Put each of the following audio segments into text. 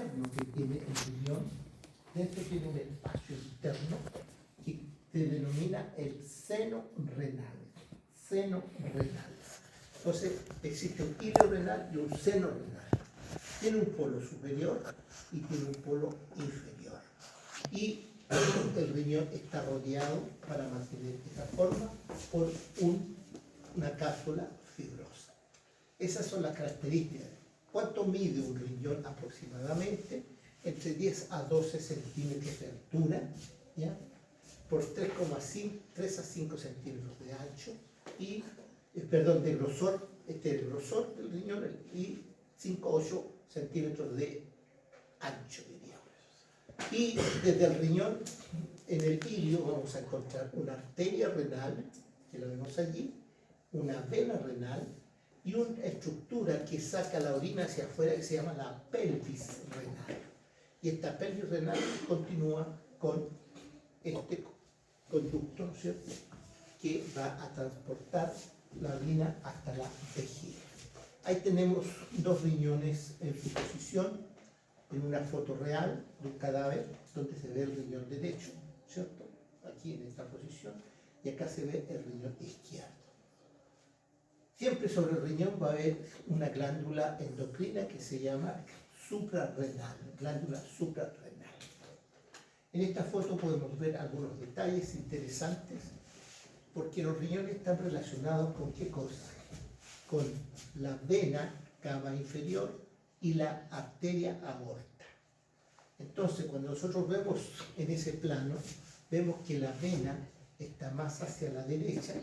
que tiene el riñón, dentro tiene un espacio interno que se denomina el seno renal. Seno renal. Entonces existe un hilo renal y un seno renal. Tiene un polo superior y tiene un polo inferior. Y el riñón está rodeado, para mantener esa forma, por una cápsula fibrosa. Esas son las características. ¿Cuánto mide un riñón aproximadamente? Entre 10 a 12 centímetros de altura, ¿ya? Por 3 a 5 centímetros de ancho y, de grosor, el grosor del riñón y 5 a 8 centímetros de ancho, diríamos. Y desde el riñón, en el ilio, vamos a encontrar una arteria renal, que la vemos allí, una vena renal y una estructura que saca la orina hacia afuera que se llama la pelvis renal. Y esta pelvis renal continúa con este conducto, ¿no es cierto?, que va a transportar la orina hasta la vejiga. Ahí tenemos dos riñones en su posición, en una foto real de un cadáver, donde se ve el riñón derecho, ¿cierto?, aquí en esta posición, y acá se ve el riñón izquierdo. Siempre sobre el riñón va a haber una glándula endocrina que se llama suprarrenal, glándula suprarrenal. En esta foto podemos ver algunos detalles interesantes, porque los riñones están relacionados con ¿qué cosa? Con la vena cava inferior y la arteria aorta. Entonces, cuando nosotros vemos en ese plano, vemos que la vena está más hacia la derecha,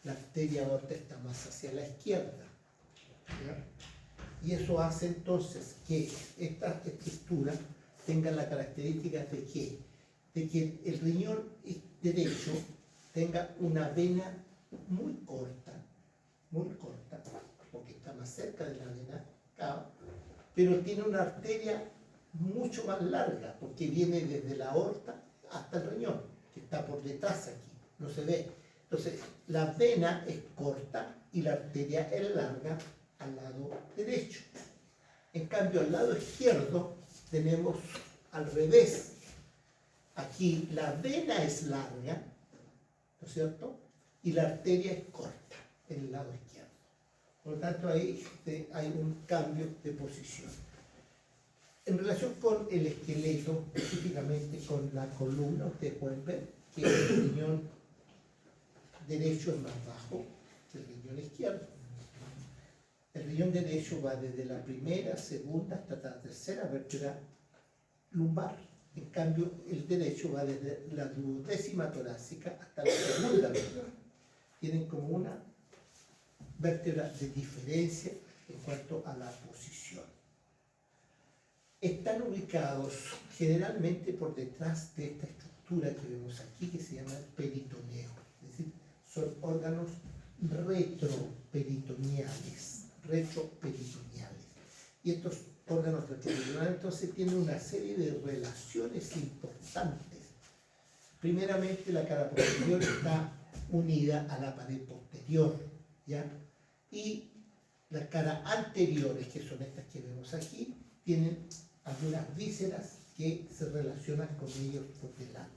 la arteria aorta está más hacia la izquierda, ¿ya? Y eso hace entonces que esta estructura tenga la característica de que el riñón derecho tenga una vena muy corta, porque está más cerca de la vena cava, pero tiene una arteria mucho más larga, porque viene desde la aorta hasta el riñón, que está por detrás aquí, no se ve. Entonces, la vena es corta y la arteria es larga al lado derecho. En cambio, al lado izquierdo tenemos al revés. Aquí la vena es larga, ¿no es cierto?, y la arteria es corta en el lado izquierdo. Por lo tanto, ahí hay un cambio de posición. En relación con el esqueleto, específicamente con la columna, ustedes pueden ver que el riñón derecho es más bajo que el riñón izquierdo. El riñón derecho va desde la primera, segunda hasta la tercera vértebra lumbar. En cambio, el derecho va desde la duodécima torácica hasta la segunda vértebra. Tienen como una vértebra de diferencia en cuanto a la posición. Están ubicados generalmente por detrás de esta estructura que vemos aquí, que se llama peritoneo. Es decir, son órganos retroperitoneales. Y estos órganos retroperitoneales entonces tienen una serie de relaciones importantes. Primeramente, la cara posterior está unida a la pared posterior, ¿ya? Y las caras anteriores, que son estas que vemos aquí, tienen algunas vísceras que se relacionan con ellos por delante.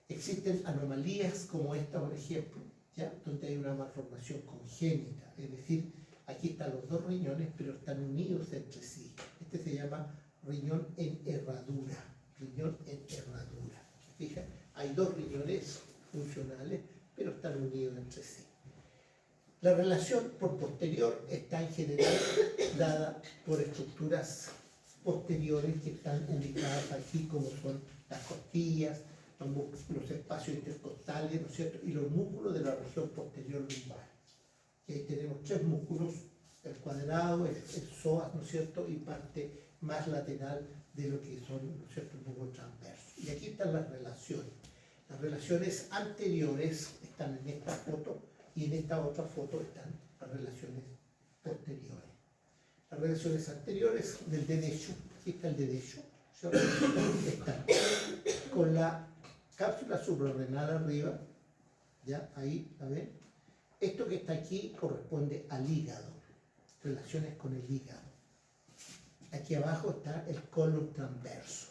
Existen anomalías como esta, por ejemplo, ¿ya?, donde hay una malformación congénita, es decir, aquí están los dos riñones, pero están unidos entre sí. Este se llama riñón en herradura. ¿Se fijan? Hay dos riñones funcionales, pero están unidos entre sí. La relación por posterior está en general dada por estructuras posteriores que están ubicadas aquí, como son las costillas, los espacios intercostales, ¿no es cierto?, y los músculos de la región posterior lumbar. Y ahí tenemos tres músculos: el cuadrado, el psoas, ¿no es cierto?, y parte más lateral de lo que son, ¿no es cierto?, el músculo transverso. Y aquí están las relaciones. Las relaciones anteriores están en esta foto, y en esta otra foto están las relaciones posteriores. Las relaciones anteriores del derecho, aquí está el derecho, ¿cierto?, están con la cápsula suprarrenal arriba, ¿ya? Ahí, a ver. Esto que está aquí corresponde al hígado, relaciones con el hígado. aquí abajo está el colon transverso.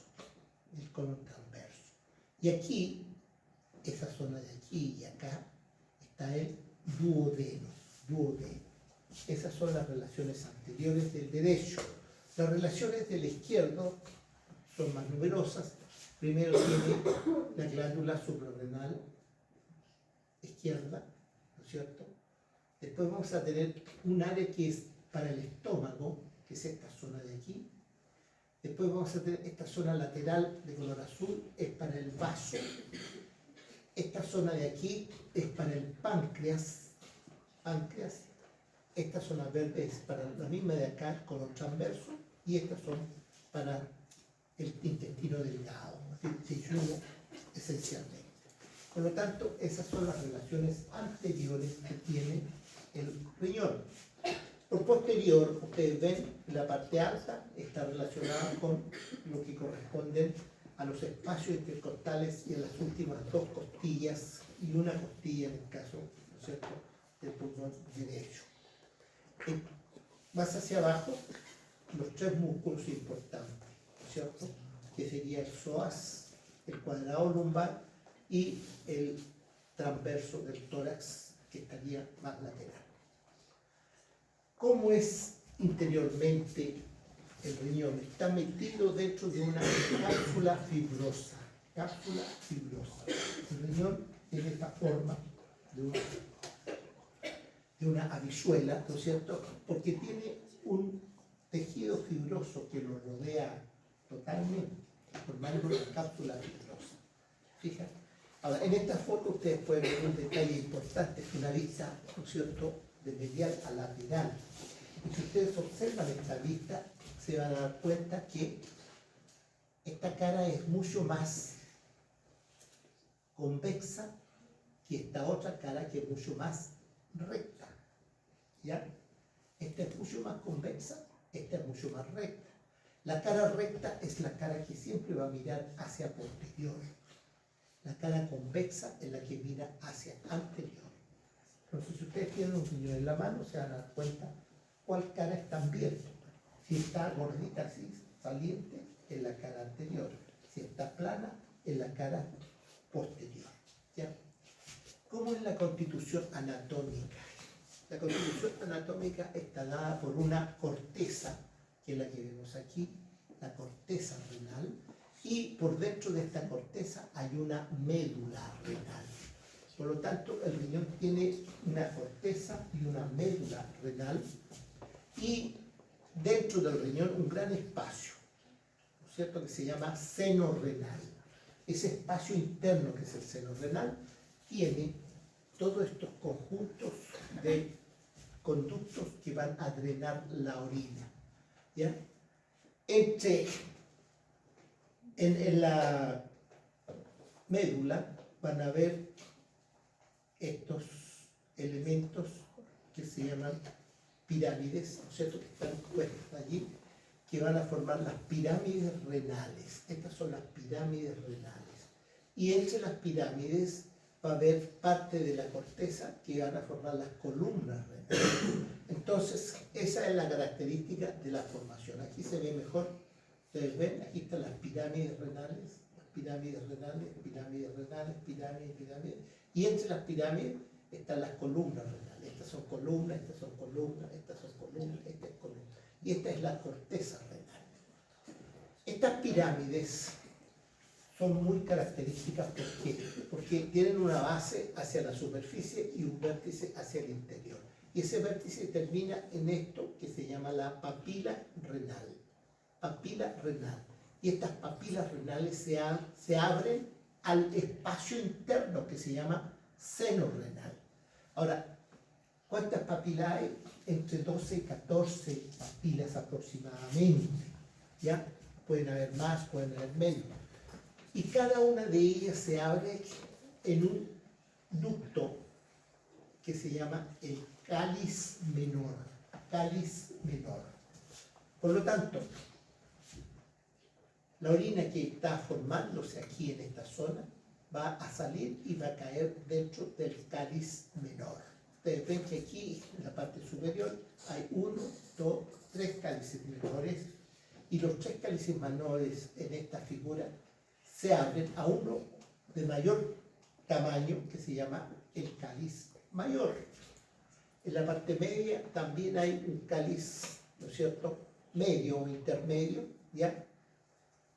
El colon transverso. Y aquí, esa zona de aquí y acá, está el duodeno. Duodeno. Esas son las relaciones anteriores del derecho. Las relaciones del izquierdo son más numerosas. Primero tiene la glándula suprarrenal izquierda, ¿no es cierto? Después vamos a tener un área que es para el estómago, que es esta zona de aquí. Después vamos a tener esta zona lateral de color azul, es para el vaso. Esta zona de aquí es para el páncreas. Esta zona verde es para la misma de acá, color transverso. Y estas son para el intestino delgado, yeyuno esencialmente. Por lo tanto, esas son las relaciones anteriores que tiene el riñón. Por posterior, ustedes ven, la parte alta está relacionada con lo que corresponden a los espacios intercostales y a las últimas dos costillas y una costilla en el caso, ¿no es cierto?, del pulmón derecho. Más hacia abajo, los tres músculos importantes, ¿no es cierto?, que sería el psoas, el cuadrado lumbar y el transverso del tórax, que estaría más lateral. ¿Cómo es interiormente el riñón? Está metido dentro de una cápsula fibrosa. Cápsula fibrosa. El riñón tiene esta forma de una habichuela, ¿no es cierto?, porque tiene un tejido fibroso que lo rodea totalmente, formando una cápsula fibrosa. Fíjate. Ahora, en esta foto ustedes pueden ver un detalle importante, es una vista, ¿no es cierto?, de medial a lateral. Y si ustedes observan esta vista, se van a dar cuenta que esta cara es mucho más convexa que esta otra cara, que es mucho más recta. ¿Ya? Esta es mucho más convexa, esta es mucho más recta. La cara recta es la cara que siempre va a mirar hacia posterior. La cara convexa es la que mira hacia anterior. Entonces, si ustedes tienen un riñón en la mano, se van a dar cuenta cuál cara están viendo. Si está gordita así, saliente, en la cara anterior. Si está plana, en la cara posterior. ¿Ya? ¿Cómo es la constitución anatómica? La constitución anatómica está dada por una corteza, que es la que vemos aquí, la corteza renal, y por dentro de esta corteza hay una médula renal. Por lo tanto, el riñón tiene una corteza y una médula renal, y dentro del riñón un gran espacio, ¿no es cierto?, que se llama seno renal. Ese espacio interno, que es el seno renal, tiene todos estos conjuntos de conductos que van a drenar la orina. ¿Ya? En la médula van a ver estos elementos que se llaman pirámides, ¿no es cierto?, que están puestos allí, que van a formar las pirámides renales. Estas son las pirámides renales. Y entre las pirámides va a haber parte de la corteza que van a formar las columnas renales. Entonces, esa es la característica de la formación. Aquí se ve mejor. Ustedes ven, aquí están las pirámides renales, pirámides, pirámides. Y entre las pirámides están las columnas renales. Estas son columnas, estas son columnas, estas son columnas, esta es columna. Y esta es la corteza renal. Estas pirámides son muy características porque tienen una base hacia la superficie y un vértice hacia el interior. Y ese vértice termina en esto que se llama la papila renal. Papila renal. Y estas papilas renales se abren al espacio interno que se llama seno renal. Ahora, ¿cuántas papilas hay? Entre 12 y 14 papilas aproximadamente. ¿Ya? Pueden haber más, pueden haber menos. Y cada una de ellas se abre en un ducto que se llama el cáliz menor. Cáliz menor. Por lo tanto, la orina que está formándose aquí en esta zona va a salir y va a caer dentro del cáliz menor. Ustedes ven que aquí, en la parte superior, hay 1, 2, 3 cálices menores, y los tres cálices menores en esta figura se abren a uno de mayor tamaño que se llama el cáliz mayor. En la parte media también hay un cáliz, ¿no es cierto?, medio o intermedio, ¿ya?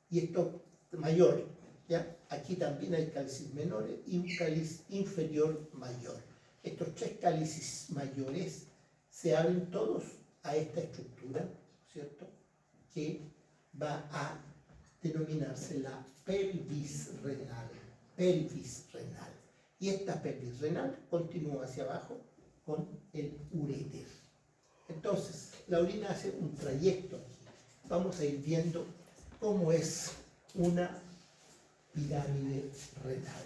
Y esto mayor, ¿ya? Aquí también hay cálices menores y un cáliz inferior mayor. Estos tres cálices mayores se abren todos a esta estructura, ¿no es cierto?, que va a denominarse la pelvis renal. Pelvis renal. Y esta pelvis renal continúa hacia abajo con el uréter. Entonces, la orina hace un trayecto aquí. Vamos a ir viendo cómo es una pirámide renal.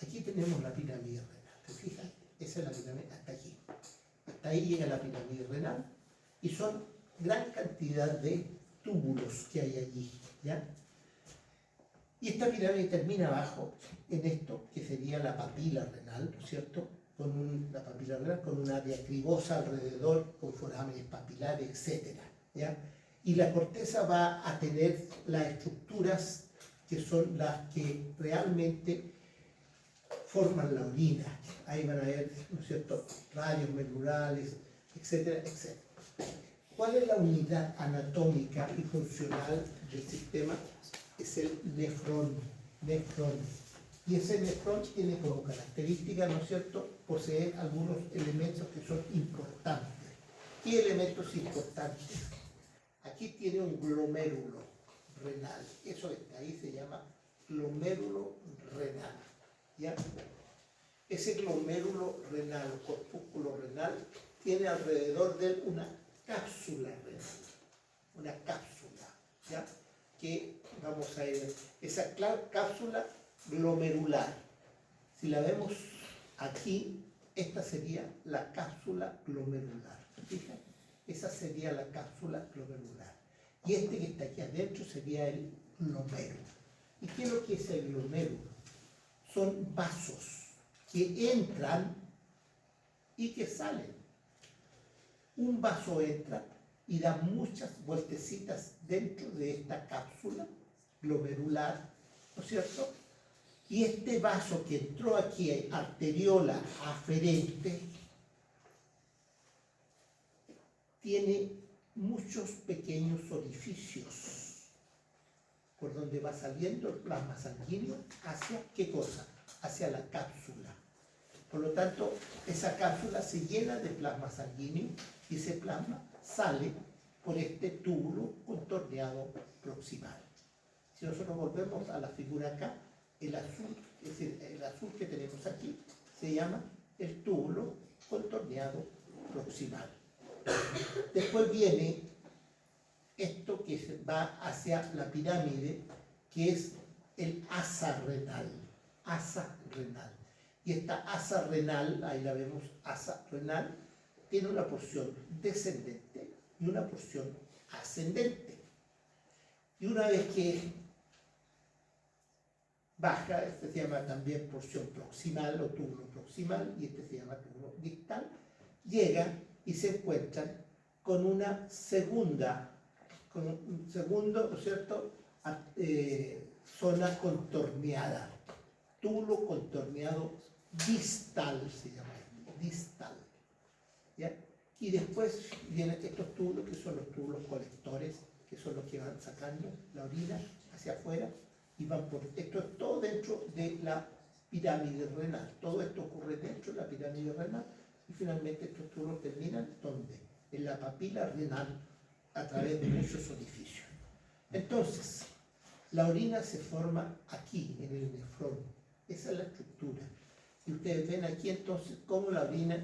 Aquí tenemos la pirámide renal. ¿Te fijas? Esa es la pirámide hasta aquí. Hasta ahí llega la pirámide renal y son gran cantidad de túbulos que hay allí, ¿ya? Y esta pirámide termina abajo en esto que sería la papila renal, ¿no es cierto?, la papila renal con una área cribosa alrededor, con forámenes papilares, etc., ¿ya? Y la corteza va a tener las estructuras que son las que realmente forman la orina. Ahí van a ver, ¿no es cierto?, radios medulares, etcétera, etcétera. ¿Cuál es la unidad anatómica y funcional del sistema? Es el nefrón. Y ese nefrón tiene como característica, ¿no es cierto?, poseer algunos elementos que son importantes. ¿Qué elementos importantes? Aquí tiene un glomérulo renal. Eso está ahí, se llama glomérulo renal, ¿ya? Ese glomérulo renal o corpúsculo renal tiene alrededor de él una cápsula renal. Una cápsula, ¿ya? Que vamos a ver, esa cápsula glomerular. Si la vemos aquí, esta sería la cápsula glomerular. ¿Fíjate? Esa sería la cápsula glomerular. Y este que está aquí adentro sería el glomérulo. ¿Y qué es lo que es el glomérulo? Son vasos que entran y que salen. Un vaso entra y da muchas vueltecitas dentro de esta cápsula glomerular, ¿no es cierto? Y este vaso que entró aquí, arteriola aferente, tiene muchos pequeños orificios por donde va saliendo el plasma sanguíneo hacia, ¿qué cosa? Hacia la cápsula. Por lo tanto, esa cápsula se llena de plasma sanguíneo y ese plasma sale por este túbulo contorneado proximal. Si nosotros volvemos a la figura acá, el azul, es decir, el azul que tenemos aquí, se llama el túbulo contorneado proximal. Después viene esto que va hacia la pirámide, que es el asa renal. Asa renal. Y esta asa renal, ahí la vemos, asa renal, tiene una porción descendente y una porción ascendente. Y una vez que baja, este se llama también porción proximal o túbulo proximal, y este se llama túbulo distal, llega y se encuentran con una segunda, con un segundo, ¿no es cierto?, zona contorneada, túbulo contorneado distal, se llama distal, ¿ya? Y después vienen estos túbulos que son los túbulos colectores, que son los que van sacando la orina hacia afuera y van por... Esto es todo dentro de la pirámide renal. Todo esto ocurre dentro de la pirámide renal y finalmente estos túbulos terminan ¿dónde? En la papila renal a través de muchos orificios. Entonces, la orina se forma aquí, en el nefrón. Esa es la estructura. Y ustedes ven aquí entonces cómo la orina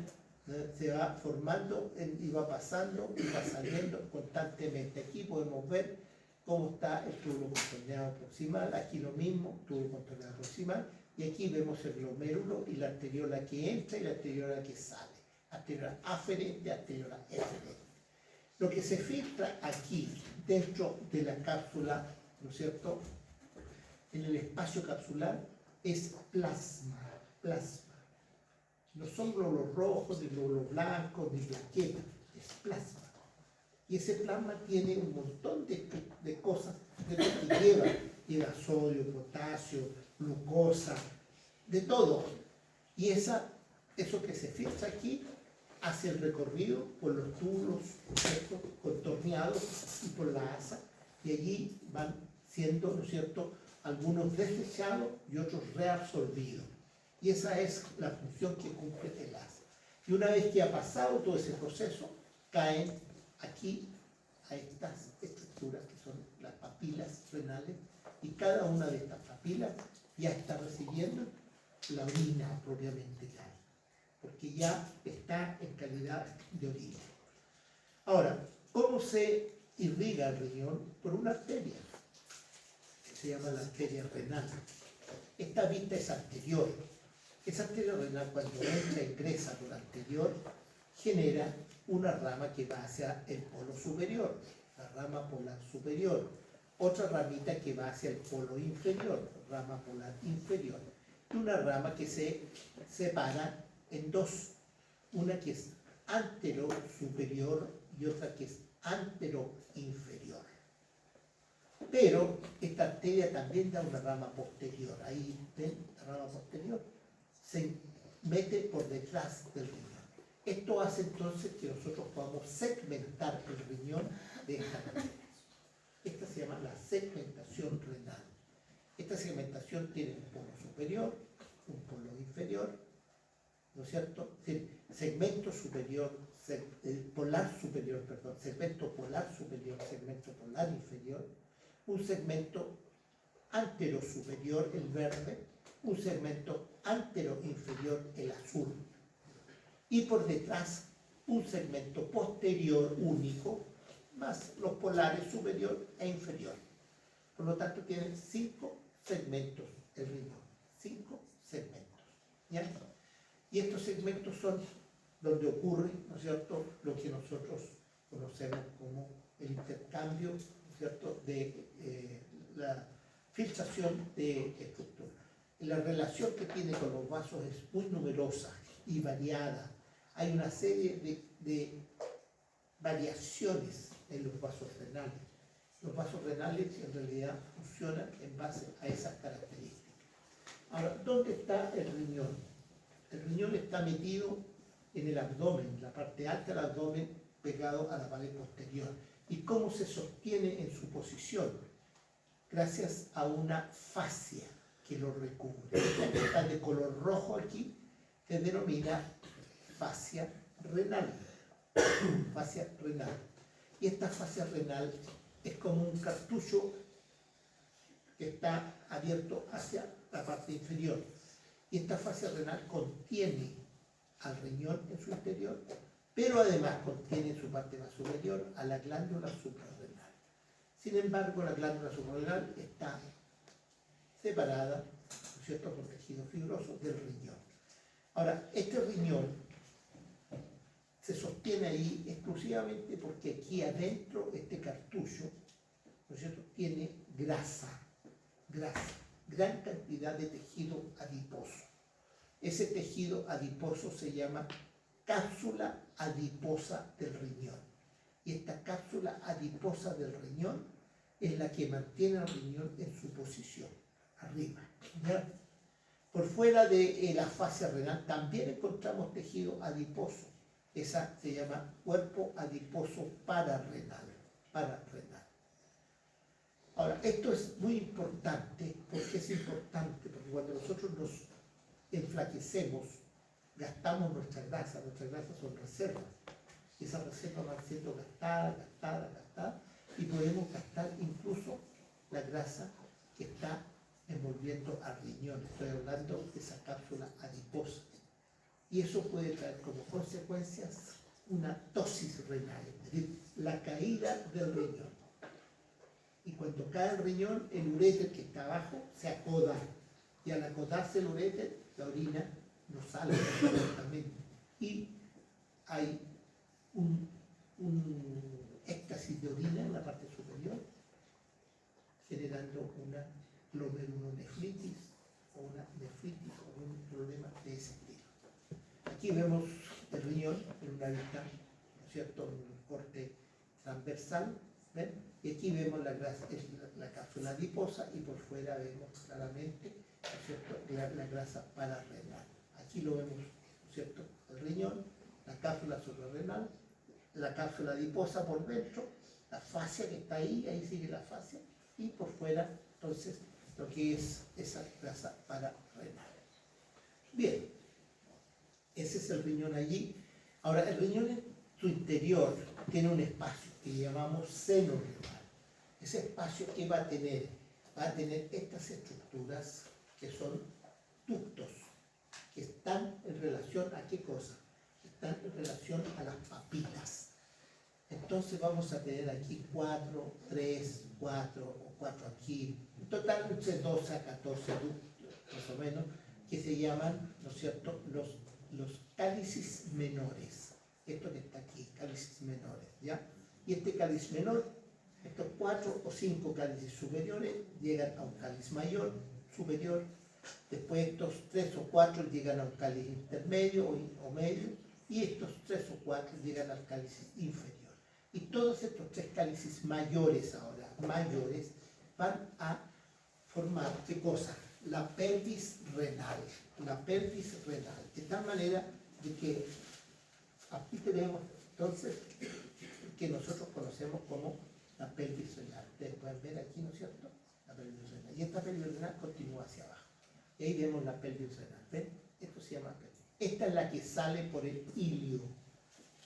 se va formando y va pasando y va saliendo constantemente. Aquí podemos ver cómo está el túbulo contorneado proximal, aquí lo mismo, túbulo contorneado proximal, y aquí vemos el glomérulo y la arteriola que entra y la arteriola que sale. Arteriola aferente, arteriola eferente. Lo que se filtra aquí, dentro de la cápsula, ¿no es cierto?, en el espacio capsular, es plasma, plasma. No son glóbulos rojos, ni glóbulos blancos, ni plaquetas, es plasma. Y ese plasma tiene un montón de cosas de lo que lleva sodio, potasio, glucosa, de todo. Y eso que se filtra aquí hace el recorrido por los túbulos, ¿cierto?, contorneados y por la asa, y allí van siendo, ¿no es cierto?, algunos desechados y otros reabsorbidos. Y esa es la función que cumple el asa. Y una vez que ha pasado todo ese proceso, caen aquí a estas estructuras que son las papilas renales, y cada una de estas papilas ya está recibiendo la orina propiamente tal, porque ya está en calidad de orina. Ahora, ¿cómo se irriga el riñón? Por una arteria, que se llama la arteria renal. Esta vista es anterior. Esa arteria renal, cuando ingresa por la anterior, genera una rama que va hacia el polo superior, la rama polar superior, otra ramita que va hacia el polo inferior, rama polar inferior, y una rama que se separa en dos, una que es antero-superior y otra que es antero-inferior. Pero esta arteria también da una rama posterior. Ahí ven la rama posterior, se mete por detrás del riñón. Esto hace entonces que nosotros podamos segmentar el riñón de esta manera. Esta se llama la segmentación renal. Esta segmentación tiene un polo superior, un polo inferior, ¿no es cierto? Segmento superior, polar superior, perdón, segmento polar superior, segmento polar inferior, un segmento antero superior, el verde, un segmento antero inferior, el azul, y por detrás un segmento posterior único, más los polares superior e inferior. Por lo tanto, tienen 5 segmentos el riñón, 5 segmentos, ¿ya? Y estos segmentos son donde ocurre, ¿no es cierto?, lo que nosotros conocemos como el intercambio, ¿no es cierto?, de la filtración de estructura. La relación que tiene con los vasos es muy numerosa y variada. Hay una serie de variaciones en los vasos renales. Los vasos renales en realidad funcionan en base a esas características. Ahora, ¿dónde está el riñón? El riñón está metido en el abdomen, en la parte alta del abdomen, pegado a la pared posterior. ¿Y cómo se sostiene en su posición? Gracias a una fascia que lo recubre. La que está de color rojo aquí se denomina fascia renal. Fascia renal. Y esta fascia renal es como un cartucho que está abierto hacia la parte inferior. Y esta fascia renal contiene al riñón en su interior, pero además contiene en su parte más superior a la glándula suprarrenal. Sin embargo, la glándula suprarrenal está separada, ¿no es cierto?, por tejido fibroso del riñón. Ahora, este riñón se sostiene ahí exclusivamente porque aquí adentro, este cartucho, ¿no es cierto?, tiene grasa, gran cantidad de tejido adiposo. Ese tejido adiposo se llama cápsula adiposa del riñón. Y esta cápsula adiposa del riñón es la que mantiene al riñón en su posición, arriba, ¿ya? Por fuera de la fascia renal también encontramos tejido adiposo. Esa se llama cuerpo adiposo pararrenal. Ahora, esto es muy importante. ¿Por qué es importante? Porque cuando nosotros nos enflaquecemos, gastamos nuestra grasas son reservas. Y esas reservas van siendo gastadas, y podemos gastar incluso la grasa que está envolviendo al riñón. Estoy hablando de esa cápsula adiposa. Y eso puede traer como consecuencias una tosis renal, es decir, la caída del riñón. Y cuando cae el riñón, el uréter que está abajo se acoda. Y al acodarse el uréter, la orina no sale correctamente. Y hay un éxtasis de orina en la parte superior, generando una glomerulonefritis o una nefritis o un problema de ese estilo. Aquí vemos el riñón en una vista, ¿no es cierto?, en un corte transversal, ¿ven? Y aquí vemos la cápsula adiposa y por fuera vemos claramente, ¿no es cierto?, la grasa pararrenal. Aquí lo vemos, ¿no es cierto?, el riñón, la cápsula suprarrenal, la cápsula adiposa por dentro, la fascia que está ahí sigue la fascia, y por fuera, entonces, lo que es esa grasa pararrenal. Bien, ese es el riñón allí. Ahora, el riñón en su interior tiene un espacio que llamamos seno renal. Ese espacio, ¿qué va a tener? Va a tener estas estructuras que son ductos, que están en relación a qué cosa? Están en relación a las papilas. Entonces vamos a tener aquí 4, 3, 4 o 4 aquí, en total entre 12 a 14 ductos, más o menos, que se llaman, ¿no es cierto?, los cálices menores. Esto que está aquí, cálices menores, ¿ya? Y este cáliz menor, estos 4 o 5 cálices superiores llegan a un cáliz mayor, superior. Después estos 3 o 4 llegan a un cáliz intermedio o medio, y estos 3 o 4 llegan al cáliz inferior. Y todos estos 3 cálices mayores ahora, mayores, van a formar, ¿qué cosa? La pelvis renal, la pelvis renal, de tal manera de que aquí tenemos entonces que nosotros conocemos como la pelvis renal. Ustedes pueden ver aquí, ¿no es cierto?, la pelvis renal. Y esta pelvis renal continúa hacia abajo. Y ahí vemos la pelvis renal. ¿Ven? Esto se llama pelvis. Esta es la que sale por el ilio.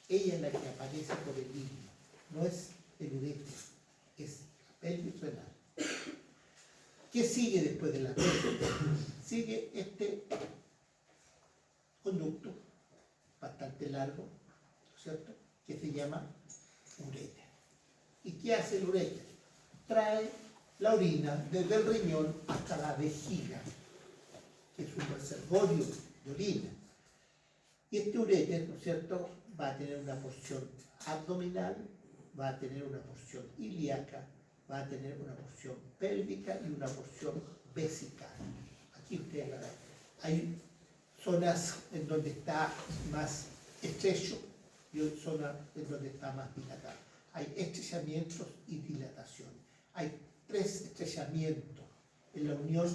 Ella es la que aparece por el ilio. No es el ureter, es la pelvis renal. ¿Qué sigue después de la pelvis? Sigue este conducto bastante largo, ¿no es cierto?, que se llama ureter. ¿Y qué hace el ureter? Trae la orina desde el riñón hasta la vejiga, que es un reservorio de orina. Y este ureter, ¿no es cierto?, va a tener una porción abdominal, va a tener una porción ilíaca, va a tener una porción pélvica y una porción vesical. Aquí ustedes van a ver. Hay zonas en donde está más estrecho y zonas en donde está más dilatado. Hay estrechamientos y dilataciones. Hay 3 estrechamientos en la unión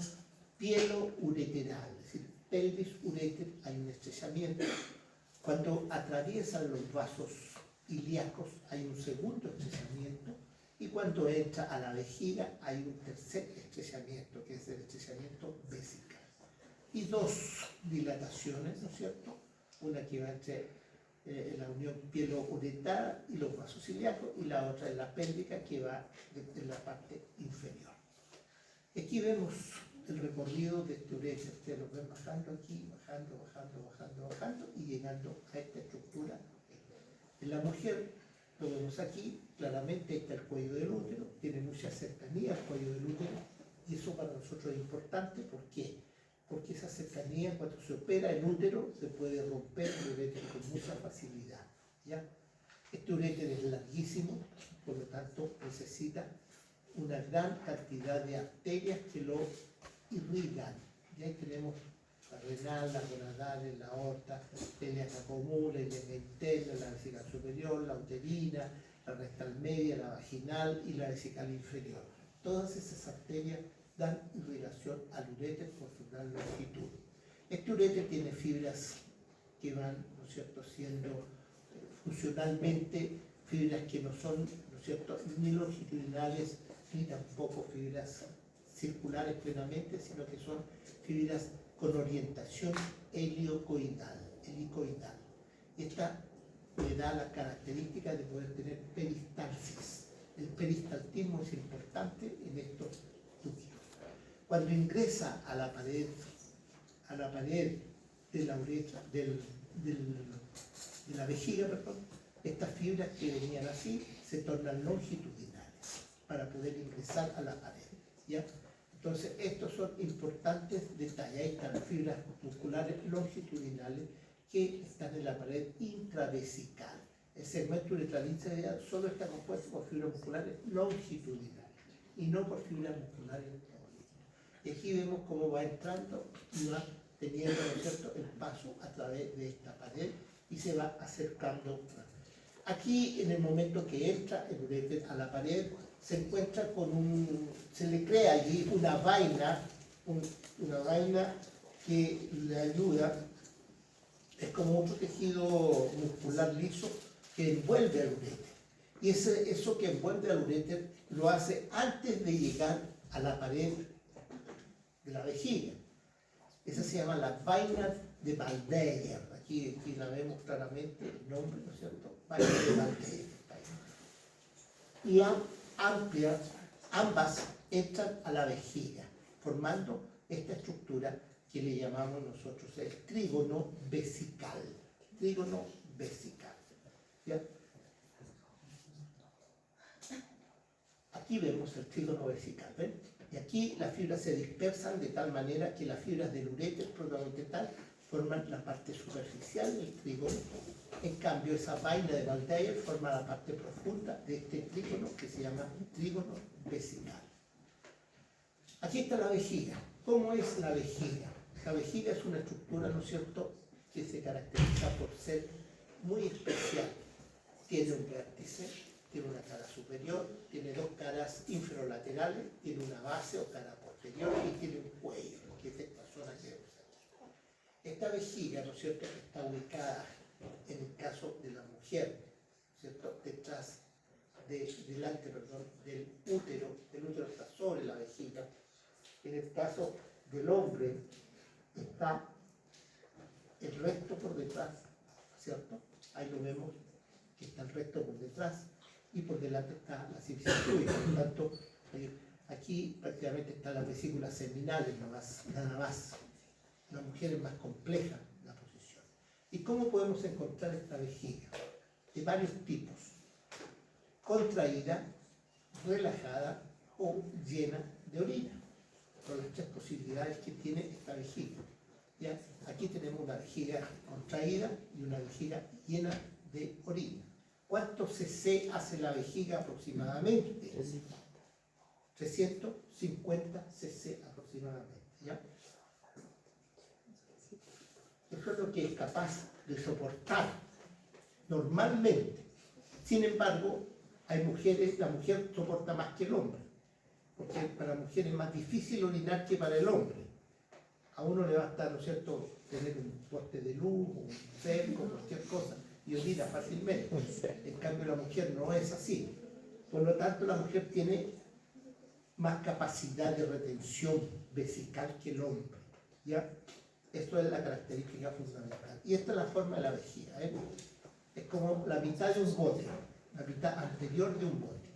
pielo-ureteral, es decir, pelvis-ureter, hay un estrechamiento. Cuando atraviesan los vasos ilíacos hay un segundo estrechamiento, y cuando entra a la vejiga hay un tercer estrechamiento, que es el estrechamiento vesical. Y 2 dilataciones, ¿no es cierto? Una que va entre la unión pielo-ureteral y los vasos ilíacos, y la otra es la pélvica, que va en la parte inferior. Aquí vemos el recorrido de este ureter. Ustedes lo ven bajando aquí, bajando, y llegando a esta estructura. En la mujer, lo vemos aquí, claramente está el cuello del útero, tiene mucha cercanía al cuello del útero, y eso para nosotros es importante. ¿Por qué? Porque esa cercanía, cuando se opera el útero, se puede romper el uréter con mucha facilidad, ¿ya? Este uréter es larguísimo, por lo tanto necesita una gran cantidad de arterias que lo irrigan. Y ahí tenemos la renal, la gonadal, la aorta, la ilíaca común, la ilíaca interna, la vesical superior, la uterina, la rectal media, la vaginal y la vesical inferior. Todas esas arterias dan irrigación al uréter por su gran longitud. Este uréter tiene fibras que van, ¿no es cierto?, siendo funcionalmente fibras que no son, ¿no es cierto?, ni longitudinales ni tampoco fibras circulares plenamente, sino que son fibras con orientación helicoidal. Esta le da la característica de poder tener peristalsis. El peristaltismo es importante en estos ductos. Cuando ingresa a la pared de la uretra, de la vejiga, perdón, estas fibras que venían así se tornan longitudinales para poder ingresar a la pared, ¿ya? Entonces, estos son importantes detalles. Ahí están las fibras musculares longitudinales que están en la pared intravesical. El segmento uretral intravital solo está compuesto por fibras musculares longitudinales y no por fibras musculares longitudinales. Y aquí vemos cómo va entrando y va teniendo, ¿no es cierto?, el paso a través de esta pared y se va acercando. Aquí, en el momento que entra el uréter a la pared, se encuentra con se le crea allí una vaina, una vaina que le ayuda, es como otro tejido muscular liso que envuelve al uréter. Y eso que envuelve al uréter lo hace antes de llegar a la pared de la vejiga. Esa se llama la vaina de Waldeyer. Aquí la vemos claramente, el nombre, ¿no es cierto? Vaina de Waldeyer. Y ambas entran a la vejiga, formando esta estructura que le llamamos nosotros el trígono vesical. Trígono vesical. ¿Ya? Aquí vemos el trígono vesical, ¿ven? Y aquí las fibras se dispersan de tal manera que las fibras del uréter propiamente tal forman la parte superficial del trígono. En cambio, esa vaina de Waldeyer forma la parte profunda de este trígono que se llama trígono vesical. Aquí está la vejiga. ¿Cómo es la vejiga? La vejiga es una estructura, ¿no es cierto?, que se caracteriza por ser muy especial. Tiene un vértice, tiene una cara superior, tiene dos caras inferolaterales, tiene una base o cara posterior y tiene un cuello, que es esta zona que vemos aquí. Esta vejiga, ¿no es cierto?, está ubicada, en el caso de la mujer, ¿no es cierto?, delante del útero. El útero está sobre la vejiga. En el caso del hombre está el recto por detrás, ¿cierto? Ahí lo vemos, que está el recto por detrás, y por delante está la similitud, y por lo tanto, aquí prácticamente están las vesículas seminales, nada más. La mujer es más compleja la posición. ¿Y cómo podemos encontrar esta vejiga? De varios tipos: contraída, relajada o llena de orina. Son las tres posibilidades que tiene esta vejiga. ¿Ya? Aquí tenemos una vejiga contraída y una vejiga llena de orina. ¿Cuántos cc hace la vejiga aproximadamente? 350 cc aproximadamente. ¿Ya? Eso es lo que es capaz de soportar normalmente. Sin embargo, hay mujeres, la mujer soporta más que el hombre, porque para la mujer es más difícil orinar que para el hombre. A uno le basta, ¿no es cierto?, tener un poste de luz, un cerco, cualquier cosa, y orina fácilmente. En cambio, la mujer no es así. Por lo tanto, la mujer tiene más capacidad de retención vesical que el hombre. ¿Ya? Esto es la característica fundamental. Y esta es la forma de la vejiga. Es como la mitad de un bote, la mitad anterior de un bote.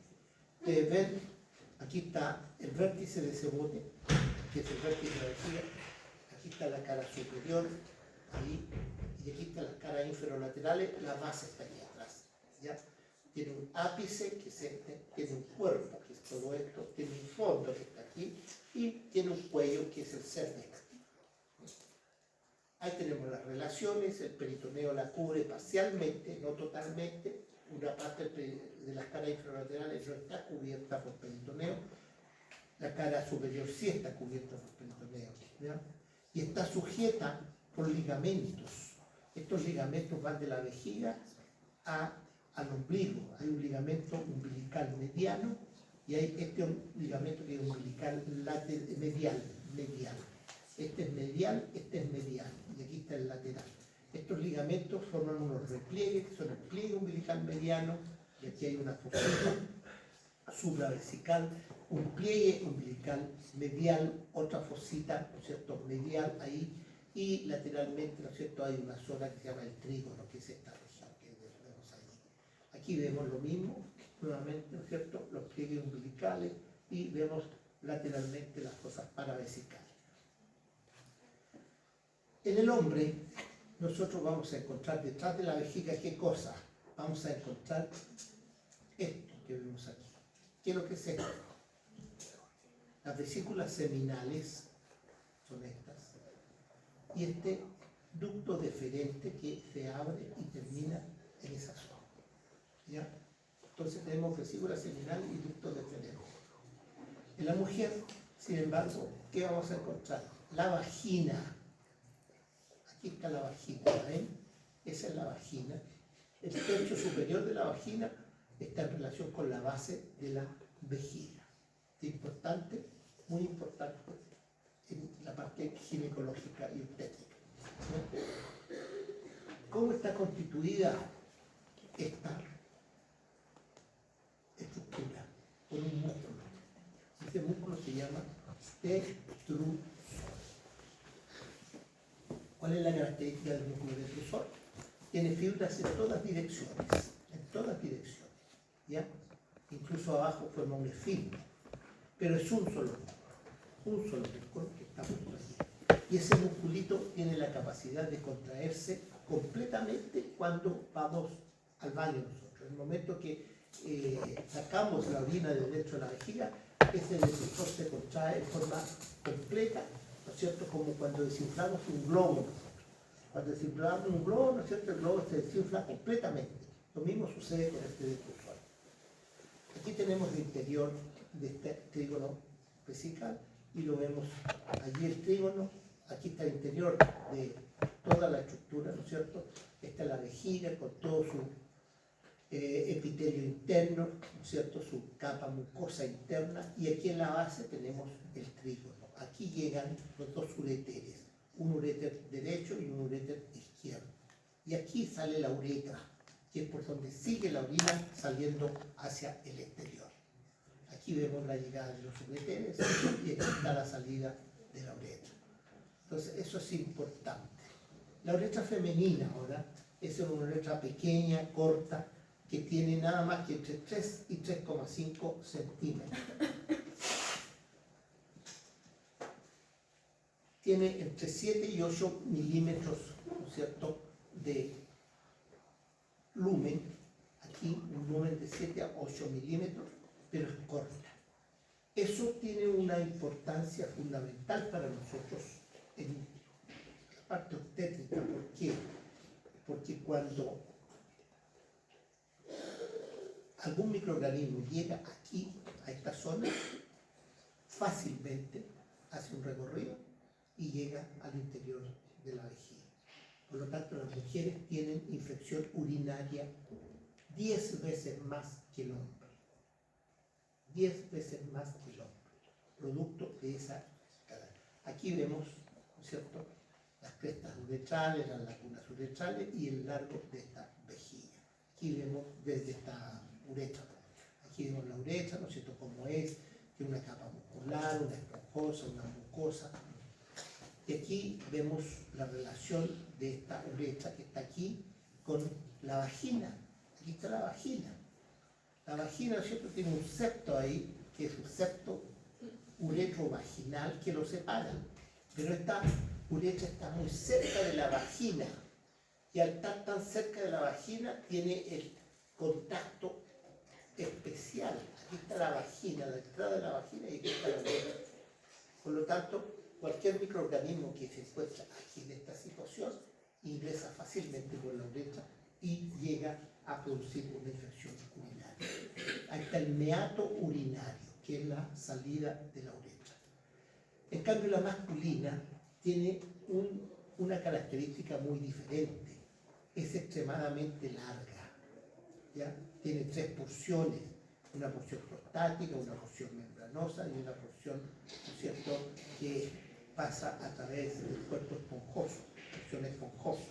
Ustedes ven, aquí está el vértice de ese bote, que es el vértice de la vejiga. Aquí está la cara superior, ahí, y aquí están las caras inferolaterales, la base está aquí atrás. ¿Ya? Tiene un ápice, que es este, tiene un cuerpo, que es todo esto, tiene un fondo, que está aquí, y tiene un cuello, que es el cervix. Ahí tenemos las relaciones, el peritoneo la cubre parcialmente, no totalmente. Una parte de las caras infralaterales no está cubierta por peritoneo, la cara superior sí está cubierta por peritoneo, ¿ya? Y está sujeta por ligamentos. Estos ligamentos van de la vejiga al ombligo. Hay un ligamento umbilical mediano y hay este ligamento que es umbilical medial. Este es medial, este es medial, y aquí está el lateral. Estos ligamentos forman unos repliegues, que son el pliegue umbilical mediano, y aquí hay una fosita subravesical, un pliegue umbilical medial, otra fosita, ¿no es cierto?, medial ahí, y lateralmente, ¿no es cierto?, hay una zona que se llama el trígono, que es esta región que vemos ahí. Aquí vemos lo mismo, nuevamente, ¿no es cierto?, los pliegues umbilicales, y vemos lateralmente las fosas paravesicales. En el hombre, nosotros vamos a encontrar detrás de la vejiga, ¿qué cosa? Vamos a encontrar esto que vemos aquí. ¿Qué es lo que es esto? Las vesículas seminales son estas. Y este ducto deferente que se abre y termina en esa zona. ¿Ya? Entonces tenemos vesícula seminal y ducto deferente. En la mujer, sin embargo, ¿qué vamos a encontrar? La vagina. Aquí está la vagina, ¿ven? Esa es la vagina. El tercio superior de la vagina está en relación con la base de la vejiga. Es importante, muy importante, en la parte ginecológica y obstétrica. ¿Cómo está constituida esta estructura? Por un músculo. Ese músculo se llama detrusor. ¿Cuál es la característica del músculo detrusor? Tiene fibras en todas direcciones, ¿ya? Incluso abajo forma un esfínter, pero es un solo músculo que está puesto allí. Y ese musculito tiene la capacidad de contraerse completamente cuando vamos al baño nosotros. En el momento que sacamos la orina de dentro de la vejiga, ese detrusor se contrae de forma completa, ¿no es cierto? Como cuando desinflamos un globo. Cuando desinflamos un globo, ¿no es cierto? El globo se desinfla completamente. Lo mismo sucede con este detrusor. Aquí tenemos el interior de este trígono vesical y lo vemos allí el trígono. Aquí está el interior de toda la estructura, ¿no es cierto? Esta es la vejiga con todo su epitelio interno, ¿no es cierto? Su capa mucosa interna, y aquí en la base tenemos el trígono. Aquí llegan los dos uréteres, un uréter derecho y un uréter izquierdo. Y aquí sale la uretra, que es por donde sigue la orina saliendo hacia el exterior. Aquí vemos la llegada de los uréteres y aquí está la salida de la uretra. Entonces, eso es importante. La uretra femenina ahora es una uretra pequeña, corta, que tiene nada más que entre 3 y 3,5 centímetros. Tiene entre 7 y 8 milímetros, ¿no es cierto?, de lumen. Aquí un lumen de 7 a 8 milímetros, pero es corta. Eso tiene una importancia fundamental para nosotros en la parte obstétrica. ¿Por qué? Porque cuando algún microorganismo llega aquí, a esta zona, fácilmente hace un recorrido y llega al interior de la vejiga. Por lo tanto, las mujeres tienen infección urinaria 10 veces más que el hombre. 10 veces más que el hombre, producto de esa cadena. Aquí vemos, ¿no es cierto?, las crestas uretrales, las lagunas uretrales y el largo de esta vejiga. Aquí vemos desde esta uretra. Aquí vemos la uretra, ¿no es cierto?, cómo es, tiene una capa muscular, una esponjosa, una mucosa. Y aquí vemos la relación de esta uretra que está aquí con la vagina. Aquí está la vagina. La vagina, ¿no es cierto?, tiene un septo ahí, que es un septo uretrovaginal que lo separa. Pero esta uretra está muy cerca de la vagina. Y al estar tan cerca de la vagina, tiene el contacto especial. Aquí está la vagina, la entrada de la vagina, y aquí está la uretra. Por lo tanto, cualquier microorganismo que se encuentra aquí en esta situación ingresa fácilmente por la uretra y llega a producir una infección urinaria. Ahí está el meato urinario, que es la salida de la uretra. En cambio, la masculina tiene una característica muy diferente. Es extremadamente larga, ¿ya? Tiene 3 porciones, una porción prostática, una porción membranosa y una porción, ¿no es cierto?, que pasa a través del cuerpo esponjoso, porción esponjosa.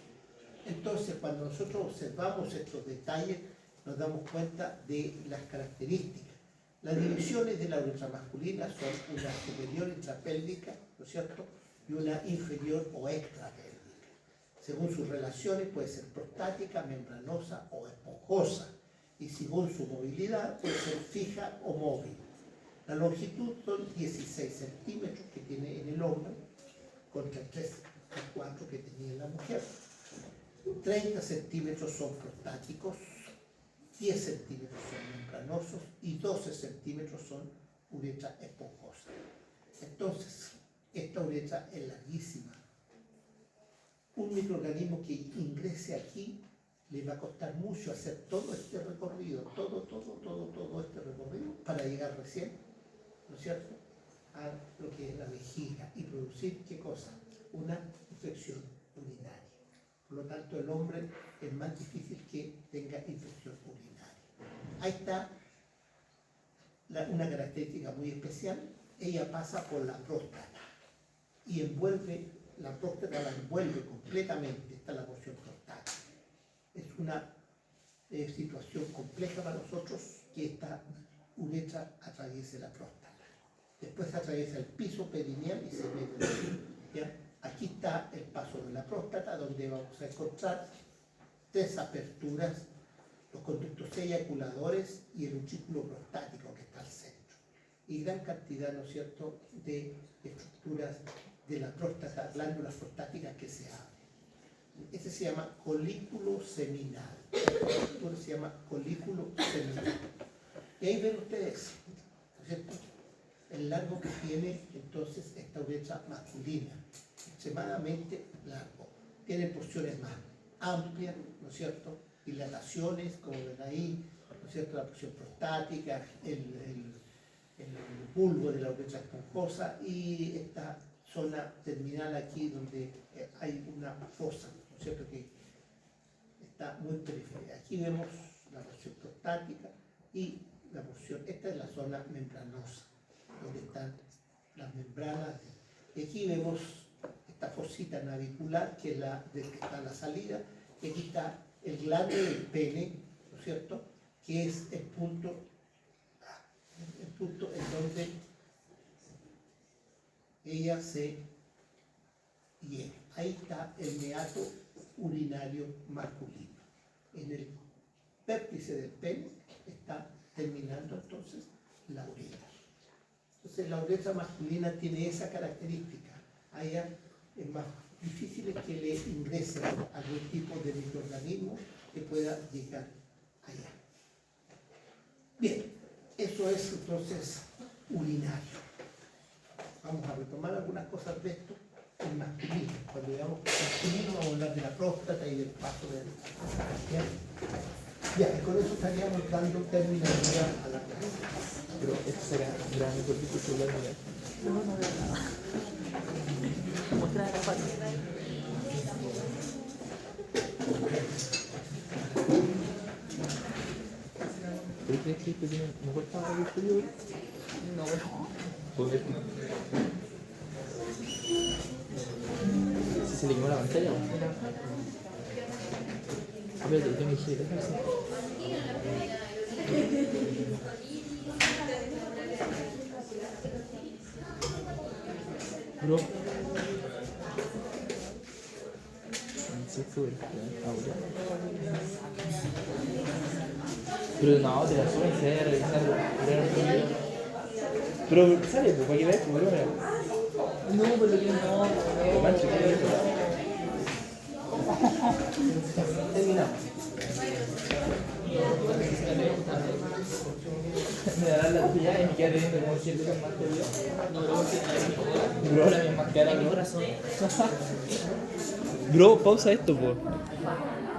Entonces, cuando nosotros observamos estos detalles, nos damos cuenta de las características. Las divisiones de la uretra masculina son una superior intrapélvica, ¿no es cierto?, y una inferior o extrapélvica. Según sus relaciones puede ser prostática, membranosa o esponjosa, y según su movilidad puede ser fija o móvil. La longitud son 16 centímetros que tiene en el hombre, contra 3 a 4 que tenía en la mujer. 30 centímetros son prostáticos, 10 centímetros son membranosos y 12 centímetros son uretra esponjosa. Entonces, esta uretra es larguísima. Un microorganismo que ingrese aquí le va a costar mucho hacer todo este recorrido, todo este recorrido para llegar recién, ¿no es cierto?, a lo que es la vejiga y producir, ¿qué cosa? Una infección urinaria. Por lo tanto, el hombre es más difícil que tenga infección urinaria. Ahí está una característica muy especial. Ella pasa por la próstata y envuelve, la próstata la envuelve completamente. Esta es la porción prostática. Es una situación compleja para nosotros que esta uretra atraviese la próstata. Después atraviesa el piso perineal y se mete. ¿Ya? Aquí está el paso de la próstata, donde vamos a encontrar 3 aperturas, los conductos eyaculadores y el uchículo prostático que está al centro. Y gran cantidad, ¿no es cierto?, de estructuras de la próstata, glándulas prostáticas que se abren. Este se llama colículo seminal. Esta estructura se llama colículo seminal. Y ahí ven ustedes, ¿no es cierto?, el largo que tiene entonces esta uretra masculina, extremadamente largo. Tiene porciones más amplias, ¿no es cierto?, dilataciones, como ven ahí, ¿no es cierto?, la porción prostática, el bulbo de la uretra esponjosa y esta zona terminal aquí donde hay una fosa, ¿no es cierto?, que está muy periférica. Aquí vemos la porción prostática y la porción, esta es la zona membranosa, donde están las membranas. Y aquí vemos esta fosita navicular, que es la de que está la salida, y aquí está el glande del pene, ¿no es cierto?, que es el punto en donde ella se hiere. Ahí está el meato urinario masculino. En el vértice del pene está terminando entonces la uretra. Entonces la uretra masculina tiene esa característica. A ella es más difícil que le ingrese algún tipo de microorganismo que pueda llegar allá. Bien, eso es entonces urinario. Vamos a retomar algunas cosas de esto en masculino. Cuando veamos masculino vamos a hablar de la próstata y del paso del... Ya, y con eso estaríamos dando terminación a la clase. Pero esto será grande porque tu celular no ve. No, no veo nada. Mostrar la foto. ¿Tú crees que esto tiene mejor cámara que el tuyo? No, ¿Puedo ver? Si se le quemó la pantalla. Espérate, tengo que girar. Bro. Sí, sube. Ahora. Pero no, te la suben, se debe revisarlo. Pero sale, pues, para que veas, bro. no, pero yo no. Mancho, ¿qué es eso? Terminamos. Me darán la tuya y me queda teniendo como 7 más que yo. Bro, la misma cara, bro. Bro, pausa esto, po.